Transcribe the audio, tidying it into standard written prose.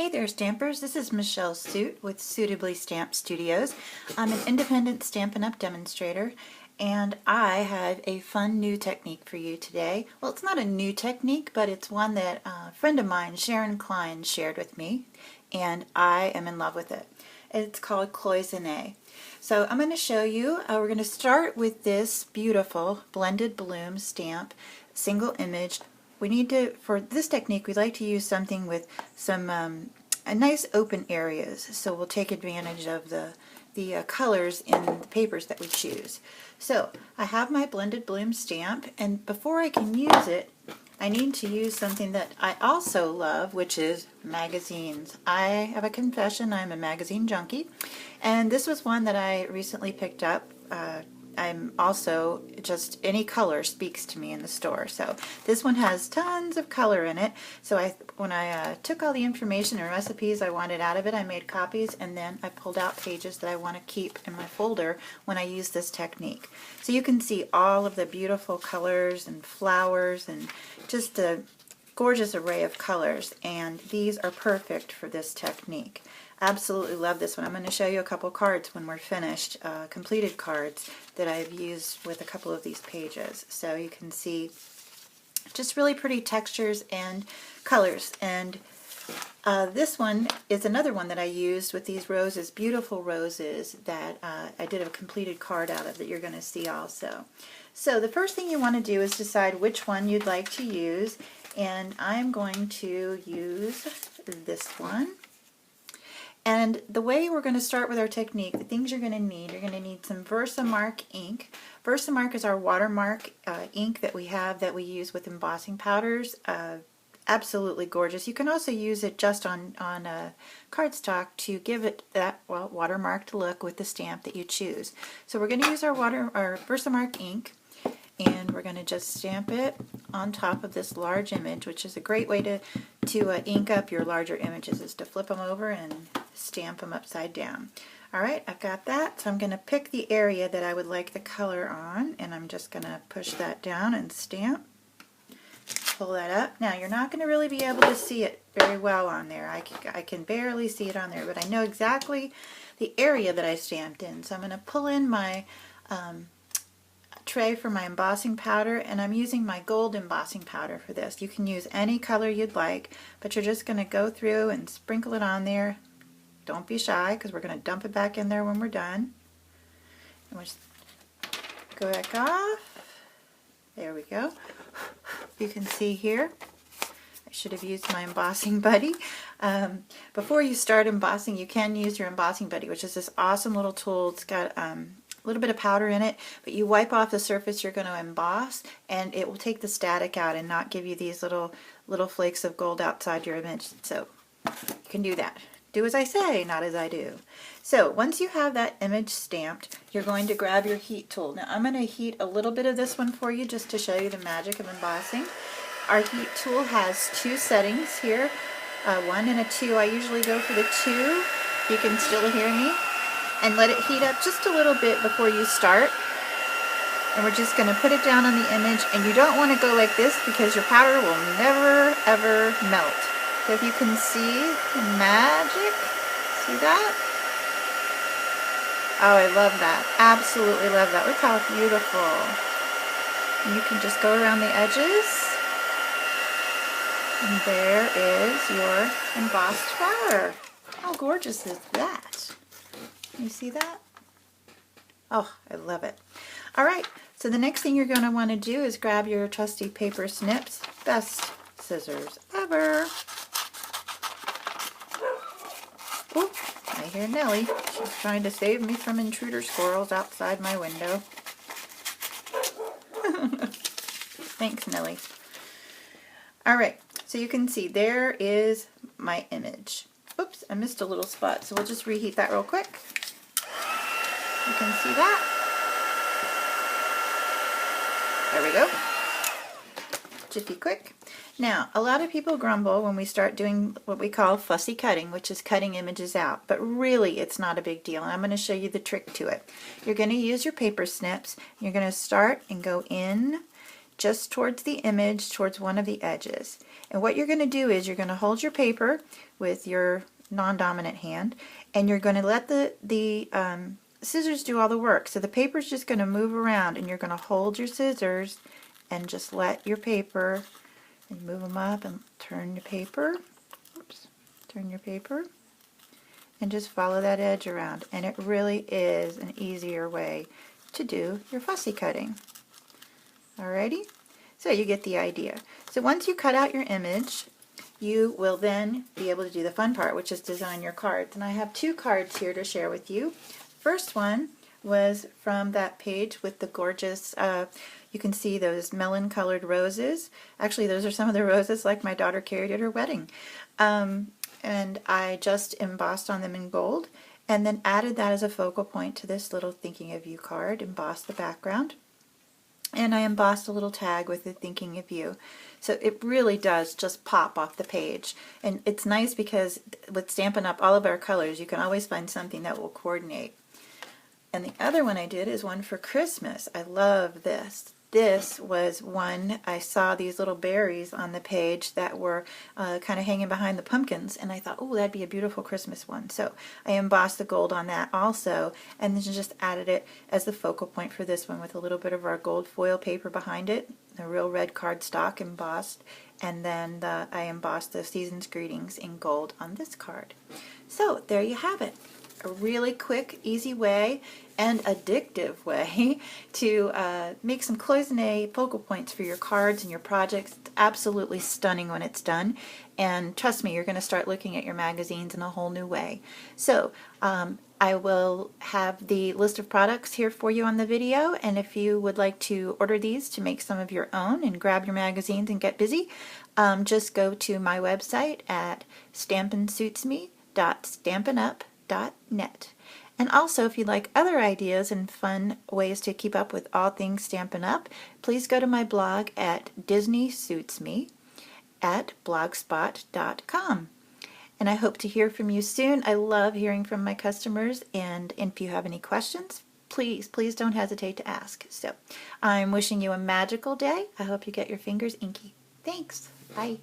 Hey there, Stampers. This is Michelle Suit with Suitably Stamped Studios. I'm an independent Stampin' Up! Demonstrator, and I have a fun new technique for you today. Well, it's not a new technique, but it's one that a friend of mine, Sharon Klein, shared with me, and I am in love with it. It's called Cloisonne. So I'm going to show you, we're going to start with this beautiful blended bloom stamp, single image. We need to, for this technique, we like to use something with some nice open areas. So we'll take advantage of the colors in the papers that we choose. So I have my blended bloom stamp, and before I can use it, I need to use something that I also love, which is magazines. I have a confession, I'm a magazine junkie, and this was one that I recently picked up. I'm also just any color speaks to me in the store. So this one has tons of color in it. So when I took all the information and recipes I wanted out of it, I made copies, and then I pulled out pages that I want to keep in my folder when I use this technique. So you can see all of the beautiful colors and flowers and just a gorgeous array of colors, and these are perfect for this technique. Absolutely love this one. I'm going to show you a couple cards when we're finished, completed cards that I've used with a couple of these pages. So you can see just really pretty textures and colors. And this one is another one that I used with these roses, beautiful roses that I did a completed card out of that you're going to see also. So the first thing you want to do is decide which one you'd like to use, and I'm going to use this one. And the way we're going to start with our technique, the things you're going to need some Versamark ink. Versamark is our watermark ink that we have that we use with embossing powders. Absolutely gorgeous. You can also use it just on cardstock to give it that watermarked look with the stamp that you choose. So we're going to use our Versamark ink, and we're going to just stamp it on top of this large image, which is a great way to ink up your larger images, is to flip them over and stamp them upside down. Alright, I've got that, so I'm going to pick the area that I would like the color on, and I'm just going to push that down and stamp. Pull that up. Now you're not going to really be able to see it very well on there. I can barely see it on there, but I know exactly the area that I stamped in. So I'm going to pull in my tray for my embossing powder, and I'm using my gold embossing powder for this. You can use any color you'd like, but you're just going to go through and sprinkle it on there. Don't be shy, because we're going to dump it back in there when we're done. And we'll just go back off. There we go. You can see here, I should have used my embossing buddy. Before you start embossing, you can use your embossing buddy, which is this awesome little tool. It's got a little bit of powder in it, but you wipe off the surface you're going to emboss, and it will take the static out and not give you these little flakes of gold outside your image. So you can do that. Do as I say, not as I do. So once you have that image stamped, you're going to grab your heat tool. Now I'm going to heat a little bit of this one for you just to show you the magic of embossing. Our heat tool has two settings here, 1 and a 2. I usually go for the 2. You can still hear me. And let it heat up just a little bit before you start. And we're just going to put it down on the image, and you don't want to go like this because your powder will never ever melt. So if you can see the magic, see that? Oh, I love that. Absolutely love that. Look how beautiful. And you can just go around the edges, and there is your embossed powder. How gorgeous is that? You see that? Oh, I love it. All right, so the next thing you're going to want to do is grab your trusty paper snips. Best scissors ever. Oh, I hear Nellie. She's trying to save me from intruder squirrels outside my window. Thanks, Nellie. All right, so you can see there is my image. Oops, I missed a little spot, so we'll just reheat that real quick. You can see that. There we go. Jiffy quick. Now, a lot of people grumble when we start doing what we call fussy cutting, which is cutting images out, but really it's not a big deal, and I'm going to show you the trick to it. You're going to use your paper snips. You're going to start and go in just towards the image, towards one of the edges. And what you're going to do is you're going to hold your paper with your non-dominant hand, and you're going to let the scissors do all the work. So the paper's just going to move around, and you're going to hold your scissors and just let your paper, and move them up and turn your paper. Oops, turn your paper. And just follow that edge around. And it really is an easier way to do your fussy cutting. Alrighty? So you get the idea. So once you cut out your image, you will then be able to do the fun part, which is design your cards. And I have 2 cards here to share with you. First one was from that page with the gorgeous, you can see those melon colored roses. Actually, those are some of the roses like my daughter carried at her wedding. And I just embossed on them in gold, and then added that as a focal point to this little thinking of you card, embossed the background, and I embossed a little tag with the thinking of you. So it really does just pop off the page, and it's nice because with Stampin' Up! All of our colors, you can always find something that will coordinate. And the other one I did is one for Christmas. I love this. This was one, I saw these little berries on the page that were kind of hanging behind the pumpkins, and I thought, oh, that'd be a beautiful Christmas one. So I embossed the gold on that also, and then just added it as the focal point for this one with a little bit of our gold foil paper behind it, a real red cardstock embossed, and then I embossed the Season's Greetings in gold on this card. So there you have it. A really quick, easy way and addictive way to make some cloisonne focal points for your cards and your projects. It's absolutely stunning when it's done, and trust me, you're going to start looking at your magazines in a whole new way. So I will have the list of products here for you on the video, and if you would like to order these to make some of your own and grab your magazines and get busy, just go to my website at stampinsuitsme.stampinup.net. And also, if you'd like other ideas and fun ways to keep up with all things Stampin' Up, please go to my blog at disneysuitsme@blogspot.com. And I hope to hear from you soon. I love hearing from my customers, and if you have any questions, please don't hesitate to ask. So I'm wishing you a magical day. I hope you get your fingers inky. Thanks. Bye.